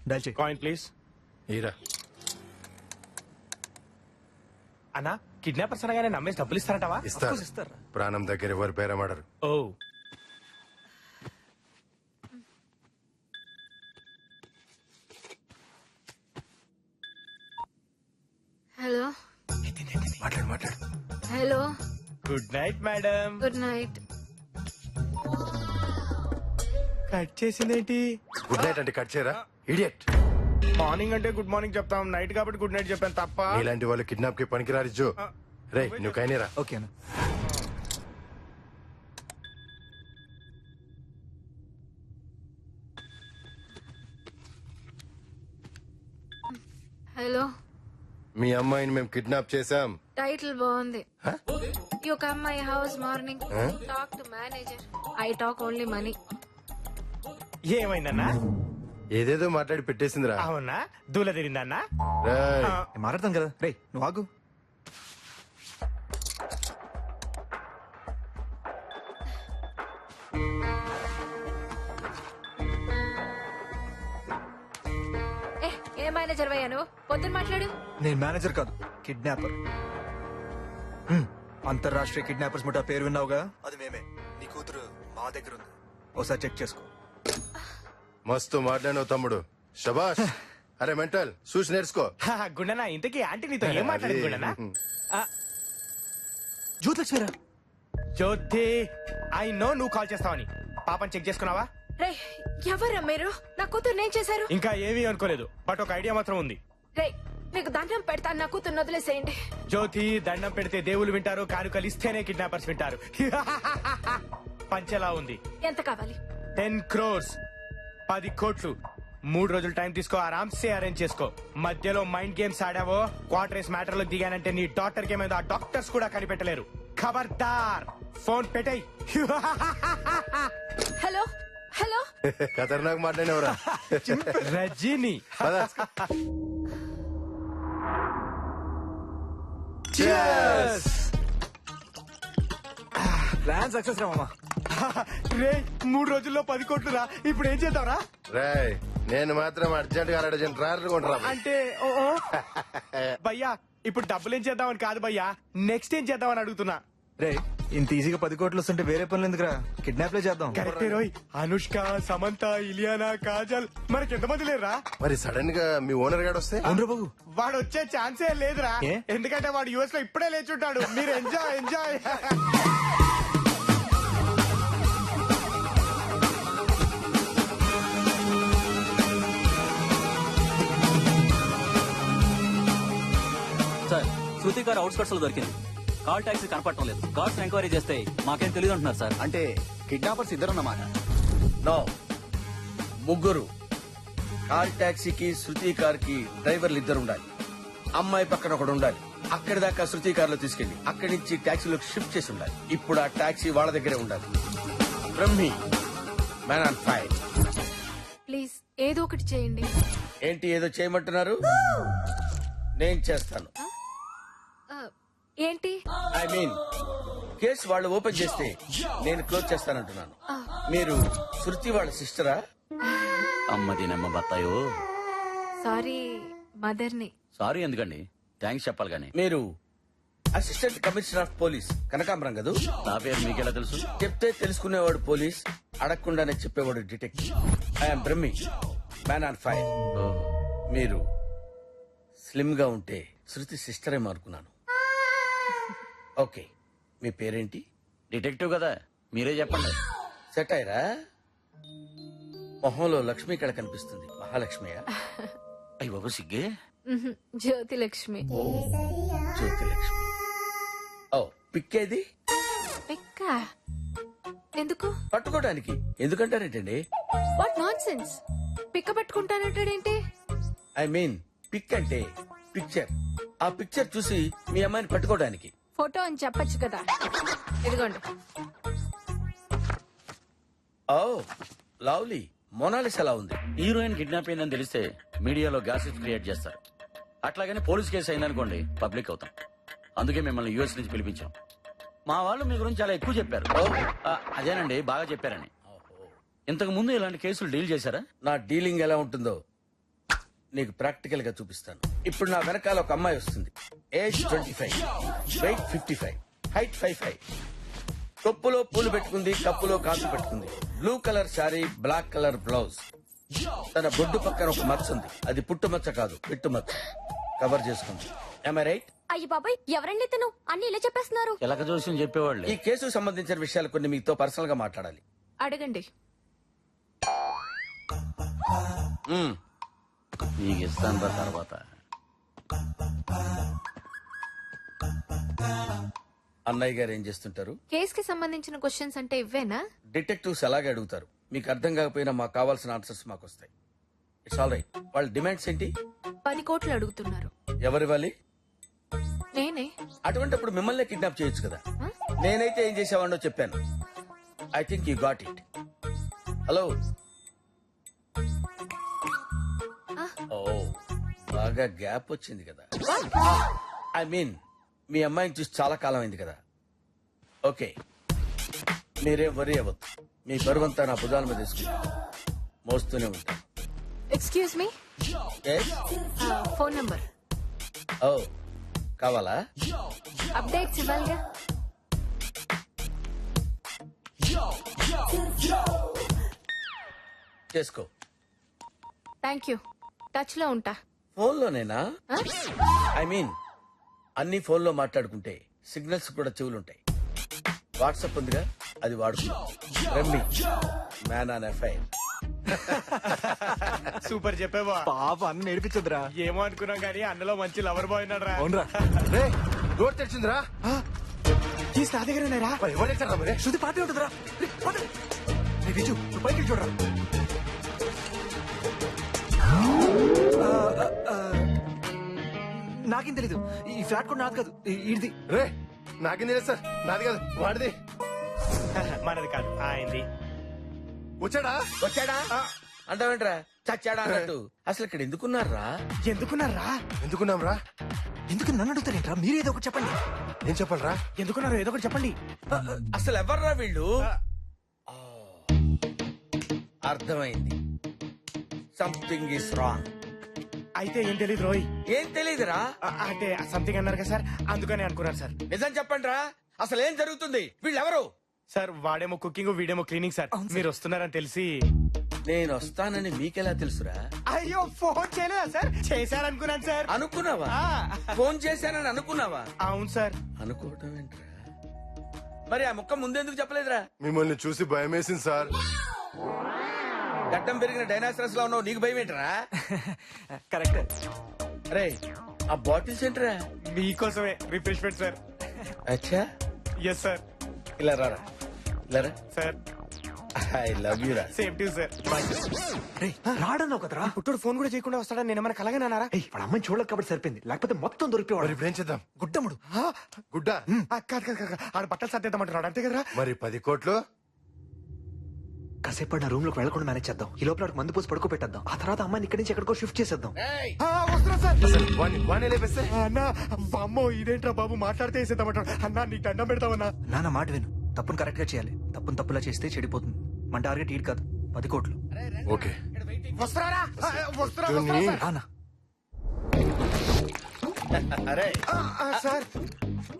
Dial చేయి. Coin please. ఈరా అన్నా కిడ్నాపర్స్ అనగానే నమ్మేసి డబ్బులు ఇస్తారంటావా? ఇస్తారు. ఇస్తారు. ప్రాణం దగ్గర ఎవరు పేరమాడరు. ఓ హలో మాట్లాడు మాట్లాడు. Hello good night madam. Good night. Cut చేసిందేంటి? గుడ్ నైట్ అంటే కట్ చేయరా ఇడియట్. మార్నింగ్ అంటే గుడ్ మార్నింగ్ చెప్తాం, నైట్ కాబట్టి గుడ్ నైట్ చెప్పాను తప్ప. నీలాంటి వాళ్ళు కిడ్నాప్ కి పనికిరారు జో. రే నువ్వు కైనేరా. ఓకేనా? హలో మీ అమ్మాయిని మేము కిడ్నాప్ చేశాం. టైటిల్ బాగుంది. You come my house morning talk to manager. I talk only money. ఏమైందన్నా? ఏదేదో మాట్లాడి పెట్టేసిందిరా. అవునా? దూల తిరిందన్నా? రేయ్, నేను మాట్లాడతాం కదా. రే నువ్వు ఆగు. ఏ మేనేజర్ వయ్యా నువ్వు? పొద్దున్న మాట్లాడు. నేను మేనేజర్ కాదు, కిడ్నాపర్. అంతర్రాష్ట్రీయ కిడ్నాపర్స్ ముఠా పేరు విన్నావుగా, అది మేమే. నీ కూతురు మా దగ్గర ఉంది, ఒకసారి చెక్ చేసుకో. మస్తు మాట్లాడినావు తమ్ముడు, శబాష్. అరే మెంటల్ చూసి నేర్చుకో. గుండనా ఇంతకీ ఆంటీ నీతో ఏం మాట్లాడింది గుండనా? జ్యోతిలక్ష్మిరా. జ్యోతి, ఐ నో నువ్వు కాల్ చేస్తావని. పాపని చెక్ చేసుకున్నావా? రే ఎవరా మీరు? నా కూతురు నేను చేశారు. ఇంకా ఏమీ అనుకోలేదు, బట్ ఒక ఐడియా మాత్రం ఉంది. రే మీకు దండం పెడతాను, నా కూతురు వదిలేసేయండి. జ్యోతి, దండం పెడితే దేవుళ్ళు వింటారు, కానుకలు ఇస్తేనే కిడ్నాపర్స్ వింటారు. పంచెలా ఉంది. ఎంత కావాలి? 10 crores, 10 కోట్లు. 3 రోజులు టైం తీసుకో, ఆరామ్సే అరేంజ్ చేసుకో. మధ్యలో మైండ్ గేమ్స్ ఆడావో, క్వార్టర్స్ మ్యాటర్ లో దిగానంటే నీ డాక్టర్ కి ఏమైందో ఆ డాక్టర్స్ కూడా కనిపెట్టలేరు. ఖబర్దార్, ఫోన్ పెట్టేయ్. హలో హలో ఖతర్నాక్ మాట్లాడినవరా. రజీని. ప్లాన్ సక్సెస్ రా మామా. రే 3 రోజుల్లో 10 కోట్లు రా. ఇప్పుడు ఏం చేద్దాంరా? రాయ్ నేను మాత్రం అర్జెంట్ గా అర్జెంట్ ట్రాయల్ కొంటరా. అంటే భయ్యా ఇప్పుడు డబ్బులు ఏం చేద్దామని కాదు భయ్యా, నెక్స్ట్ ఏం చేద్దామని అడుగుతున్నా. రే ఇంత ఈజీగా 10 కోట్లు వస్తుంటే వేరే పనులు ఎందుకురా, కిడ్నాప్ లే చేద్దాం. కరెక్టే రోయ్. అనుష్క, సమంత, ఇలియానా, కాజల్, మనకి ఎంతమంది లేరా? మరి సడన్ గా మీ ఓనర్ గాడు వస్తే? అవునరా బాబు. వాడు వచ్చే ఛాన్సే లేదురా. ఏ? ఎందుకంటే వాడు యుఎస్ లో ఇప్పుడే లేచుంటాడు. మీరు ఎంజాయ్ ఎంజాయ్. సార్ శృతి గారు అవుట్స్కట్స్ లో దొరికింది. కాల్ టాక్సీ కనపడటం లేదు. కార్స్ ఎంక్వైరీ చేస్తే మాకేం తెలియదు అంటున్నారు సార్. అంటే కిడ్నాపర్స్ ఇద్దరున్నమాట? నో, ముగ్గురు. కార్ టాక్సీకి శృతి కార్ కి డ్రైవర్లు ఇద్దరు ఉండాలి. అమ్మాయి పక్కన ఒకడు ఉండాలి. అక్కడి దాకా శృతి కార్ లో తీసుకెళ్లి అక్కడి నుంచి టాక్సీలోకి షిఫ్ట్ చేసి ఉండాలి. ఇప్పుడు ఆ టాక్సీ వాళ్ళ దగ్గరే ఉండాలి. Brahmi, man on fire. Please ఏదో ఒకటి చేయండి. ఏంటి ఏదో చేయమంటున్నారు? నేను చేస్తాను. ఏంటి? ఐ మీన్ కేసు వాళ్ళు ఓపెన్ చేస్తే నేను క్లోజ్ చేస్తానంటున్నాను. మీరు శృతి వాళ్ళ సిస్టరా? అమ్మది నమ్మ బత్తాయో. సారీ మదర్ని. సారీ ఎందుకండి, థ్యాంక్స్ చెప్పాలి కానీ. మీరు అసిస్టెంట్ కమిషనర్ ఆఫ్ పోలీస్ కనకాంబరం కదూ? నా పేరు మీకెలా తెలుసు? చెప్తే తెలుసుకునేవాడు పోలీస్, అడగకుండానే చెప్పేవాడు detective. I'm Brahmi, man on fire. మీరు స్లిమ్ గా ఉంటే శృతి సిస్టరే అనుకున్నాను. ఓకే, మీ పేరేంటి? డిటెక్టివ్ కదా, మీరే చెప్పండి. సెట్ అయ్యరా? మొహంలో లక్ష్మి ఇక్కడ కనిపిస్తుంది. మహాలక్ష్మియా? అయ్యి బాబు సిగ్గే. జ్యోతి లక్ష్మి. జ్యోతి లక్ష్మి. ఓ పిక్కేది? పిక్క ఎందుకు? పట్టుకోవడానికి. ఎందుకంటారేంటండి? What nonsense. పిక్క పట్టుకుంటానంటాడేంటి? ఐ మీన్ పిక్ అంటే పిక్చర్. ఆ పిక్చర్ చూసి మీ అమ్మాయిని పట్టుకోవడానికి. ఫోటో అని చెప్పొచ్చు కదా. ఇదిగోండి. Oh lovely. మొనాలిస్ ఎలా ఉంది? హీరోయిన్ కిడ్నాప్ అయిందని తెలిస్తే మీడియాలో గ్యాసెస్ క్రియేట్ చేస్తారు. అట్లాగని పోలీస్ కేసు అయిందనుకోండి పబ్లిక్ అవుతాం. అందుకే మిమ్మల్ని యూఎస్ నుంచి పిలిపించాం. మా వాళ్ళు మీ గురించి చాలా ఎక్కువ చెప్పారు. అదేనండి, బాగా చెప్పారని. ఇంతకు ముందు ఇలాంటి కేసులు డీల్ చేశారా? నా డీలింగ్ ఎలా ఉంటుందో నీకు ప్రాక్టికల్ గా చూపిస్తాను. ఇప్పుడు నా వెనకాల ఒక అమ్మాయి వస్తుంది. Age 25, wait 55, height 55. కొప్పులో పూలు పెట్టుకుంది, కప్పులో కాసు పెట్టుకుంది. Blue colour sari, black colour blouse. తన బొడ్డు పక్కన ఒక మచ్చ ఉంది. అది పుట్టు మచ్చ కాదు, పిట్టు మచ్చ. కవర్ చేసుకుంది. Am I right? అయ్యి బాబాయ్ ఎవరండి తను అన్ని ఇలా చెప్పేస్తున్నారు. ఎలక జోస్యం చెప్పేవాళ్ళు. ఈ కేసుకు సంబంధించిన విషయాలు కొన్ని మీతో పర్సనల్ గా మాట్లాడాలి. అడగండి. మ్మ్. నీకు ఇస్తాను రా తర్వాత. అన్నయ్య గారు ఏం చేస్తుంటారు? కేస్ కి సంబంధించిన క్వశ్చన్స్ అంటే ఇవ్వేనా? డిటెక్టివ్స్ అలాగే అడుగుతారు. మీకు అర్థం కాకపోయినా మాకు కావాల్సిన ఆన్సర్స్ మాకు వస్తాయి. It's all right. వాళ్ళ డిమాండ్స్ ఏంటి? 10 కోట్లు అడుగుతున్నారు. ఎవరివ్వాలి? నేనే. అటువంటిప్పుడు మిమ్మల్ని కిడ్నాప్ చేయొచ్చు కదా. Huh? నేనైతే ఏం చేసేవాడినో చెప్పాను. I think you got it. Hello. ఓ బాగా గ్యాప్ వచ్చింది కదా. ఐ మీన్ మీ అమ్మాయిని చూసి చాలా కాలం అయింది కదా. ఓకే, మీరేం వరీ అవ్వద్దు. మీ బరువంతా నా భుజాల మీద తీసుకుంటా మోస్తూనే ఉంటాను. Excuse me, Yes? Phone number. ఓ కావాలా? అప్డేట్స్ ఇవ్వాలిగా. చేసుకో. Thank you. టచ్ లో ఉంటా. ఫోన్లోనేనా? Huh? ఐ మీన్ అన్ని ఫోన్లో మాట్లాడుకుంటే సిగ్నల్స్ కూడా చెవులుంటాయి. వాట్సాప్ ఉందిగా, అది వాడుకో. రమ్మి మ్యాన్ ఆన్ ఎఫ్ఐఆర్. సూపర్ చెప్పేవా. పాప అన్న నేర్పించదురా. ఏమో అనుకున్నాం కానీ అన్నలో మంచి లవర్ బాయ్ ఉన్నాడు రా. అవునరా. రే డోర్ తెరిచిందిరా. కీస్ నా దగ్గర ఉన్నారా? మరి ఎవరు తెచ్చారా మరి? శృతి పాటే ఉంటుందిరా. విజు నువ్వు పైకి చూడరా. నాకేం తెలీదు. ఈ ఫ్లాట్ కూడా నాది కాదు, ఇది. రే నాకేం తెలియదు సార్, నాది కాదు వాడిది. మనది కాదు, ఆయనది. వచ్చాడా? వచ్చాడా అంటావేంట్రా? చచ్చాడా అన్నట్టు. అసలు ఇక్కడ ఎందుకున్నారా? ఎందుకున్నారా? ఎందుకున్నాం రా? ఎందుకు నన్ను అడుగుతారేంట్రా? మీరేదో ఒకటి చెప్పండి. ఏం చెప్పాలరా? ఎందుకున్నారు? ఏదో ఒకటి చెప్పండి. అసలు ఎవర్రా వీళ్ళు? ఆ, అర్థమైంది. Something is wrong. అయితే ఏం తెలీదు రోయ్. ఏం తెలీదురా? అంటే సంథింగ్ అన్నారు కదా సార్, అందుకని అనుకున్నారు సార్. నిజం చెప్పండి రా, అసలు ఏం జరుగుతుంది? వీళ్ళెవరు? సార్ వాడేమో కుకింగ్, వీడేమో క్లీనింగ్ సార్. మీరు వస్తున్నారని తెలిసి. నేను వస్తానని మీకెలా తెలుసురా? అయ్యో ఫోన్ చేయలేదా సార్? చేశారనుకున్నాను సార్. అనుకున్నావా? ఆ. ఫోన్ చేశానని అనుకున్నావా? అవును సార్. అనుకోవటం ఏంట్రా? మరి ఆ ముక్క ముందెందుకు చెప్పలేదురా? మిమ్మల్ని చూసి భయం వేసింది సార్. గడ్డం పెరిగిన డైనాసరస్ లో ఉన్నావు, నీకు భయం ఏంట్రా? కరెక్ట్. రే ఆ బాటిల్స్ ఏంట్రా? మీకోసమే రిఫ్రెష్మెంట్ సార్. అచ్చా, ఎస్ సార్. ఇలా రారా, ఇలా రా. సార్ ఐ లవ్ యూ రా. Same to sir. రే రాడన్నావు కదరా. పుట్టుడు ఫోన్ కూడా చేయకుండా వస్తాడని నేను మనకు అలాగే నారా? ఏయ్ వాడు అమ్మని చూడలేదు కాబట్టి సరిపోయింది, లేకపోతే మొత్తం మరి దొరికిపోవాడు. ఇప్పుడు ఏం చేద్దాం? గుడ్డముడు. గుడ్డ. కాదు కాదు కాదు, ఆడ బట్టలు సర్దేద్దామంటున్నాడు అంతే కదరా? మరి 10 కోట్లు? కాసేపు నా రూమ్ లోకి వెళ్ళకుండా మేనేజ్ చేద్దాం. ఈ లోపల వాడికి మందు పోసి పడుకో పెట్టేద్దాం. ఆ తర్వాత అమ్మాయిని ఇక్కడి నుంచి ఎక్కడికో షిఫ్ట్ చేసేద్దాం. ఏయ్, వస్తున్నా సార్. వాణ్ణి లేపేస్తే? అన్న అమ్మో ఇదేంట్రా బాబు, మాట్లాడితే వేసేద్దామంటాడు. అన్నా నీకు దండం పెడతామన్నా. నాన్న మాట విను. తప్పును కరెక్ట్ గా చేయాలి. తప్పును తప్పులా చేస్తే చెడిపోతుంది. మన టార్గెట్ ఈడు కాదు, 10 కోట్లు. ఓకే. వస్తున్నారా? వస్తున్నా చూని. రానా? అరే సార్.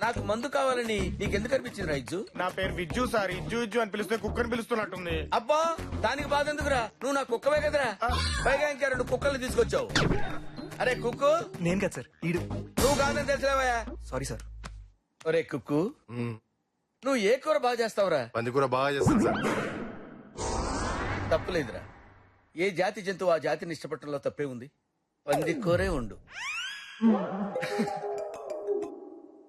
నాకు మందు కావాలని నీకెందుకు అనిపించింది రైజు? నా పేరు విజ్జు సార్. ఇజ్జు ఇజ్జు అని పిలిస్తే కుక్కని పిలుస్తున్నట్టుంది. అబ్బా దానికి బాధ ఎందుకురా? నువ్వు నా కుక్కవే కదరా. పైగా ఇంకా 2 కుక్కల్ని తీసుకొచ్చావు. అరే కుక్కు, నేను కాదు సార్, ఈడు. నువ్వు కాదని తెలిసిలేవయా? Sorry sir. ఒరే కుక్కు, నువ్వు ఏ కూర బాగా చేస్తావురా? పందికూర బాగా చేస్తాను సార్. తప్పులేదురా. ఏ జాతి జంతువు ఆ జాతిని ఇష్టపడటంలో తప్పే ఉంది. పంది కూరే ఉండు.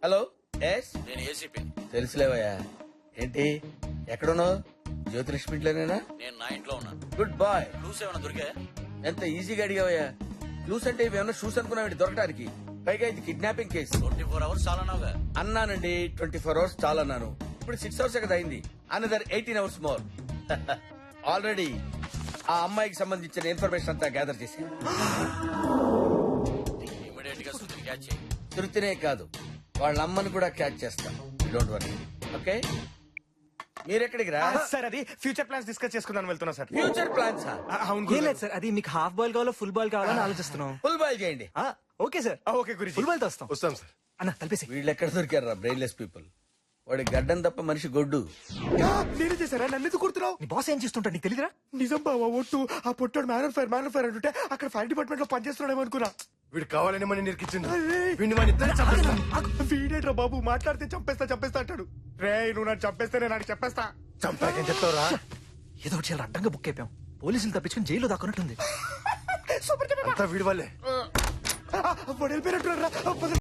హలో, ఎస్ నేను ఏసీపీ. తెలుసులేవయ్యా. ఏంటి ఎక్కడున్నావు? జ్యోతిలక్ష్మింట్లోనేనా? నేను నా ఇంట్లో ఉన్నాను. Good bye. క్లూస్ ఏమైనా దొరికా? ఎంత ఈజీగా అడిగావయ్యా. క్లూస్ అంటే ఇవేమన్నా షూస్ అనుకున్నావు దొరకడానికి? పైగా ఇది కిడ్నాపింగ్ కేసు. 24 hours చాలా నావుగా. అన్నానండి, 24 hours చాలా అన్నాను. ఇప్పుడు 6 hours కదా అయింది. Another 18 hours more. ఆల్రెడీ ఆ అమ్మాయికి సంబంధించిన ఇన్ఫర్మేషన్ అంతా గ్యాదర్ చేశాను. ఇమీడియట్ గా శృతిని క్యాచ్ చేయి. తృప్తినే కాదు, వాళ్ళ అమ్మని కూడా క్యాచ్ చేస్తాం. Don't worry. ఓకే మీరెక్కడికి రా సార్ అది ఫ్యూచర్ ప్లాన్స్ డిస్కస్ చేసుకుందాం వెళ్తున్నా సార్ ఫ్యూచర్ ప్లాన్స్ అవును ఏం గురుగారు. లేదు సార్ అది మీకు హాఫ్ బాల్ కావాలో ఫుల్ బాల్ కావాలని ఆలోచిస్తున్నాం ఫుల్ బాయ్ చేయండి ఓకే సార్ ఓకే గురించి ఫుల్ బాల్ తో వస్తాం వస్తాం సార్ అన్న తలపేసి వీళ్ళు ఎక్కడ దొరికారా బ్రెయిన్లెస్ పీపుల్ వాడి గడ్డం తప్ప మనిషి గొడ్డు నేనే చేశారా నన్ను ఎందుకు కుడుతున్నావు నీ బాస్ ఏం చేస్తుంటాడు నీకు తెలియదురా నిజం బావా ఒట్టు ఆ పొట్టాడు మ్యాన్ ఫైర్ అంటుంటే అక్కడ ఫైర్ డిపార్ట్మెంట్ లో పనిచేస్తున్నాడేమో అనుకున్నా వీడు కావాలని మనం నిరికించింది వీడిని మన ఇద్దరు చంపేస్తాం వీడేట్రా బాబు మాట్లాడితే చంపేస్తా అంటాడు రే నువ్వు నన్ను చంపేస్తే నేను నాకు చెప్పేస్తా చంపాకేం చెప్తావురా ఏదో ఒకటి చాలా అడ్డంగా బుక్ అయిపోయాం పోలీసులు తప్పించుకుని జైల్లో దాక్కున్నట్టుంది సూపర్ అంతా వీడి వల్లే వెళ్ళిపోయినట్టు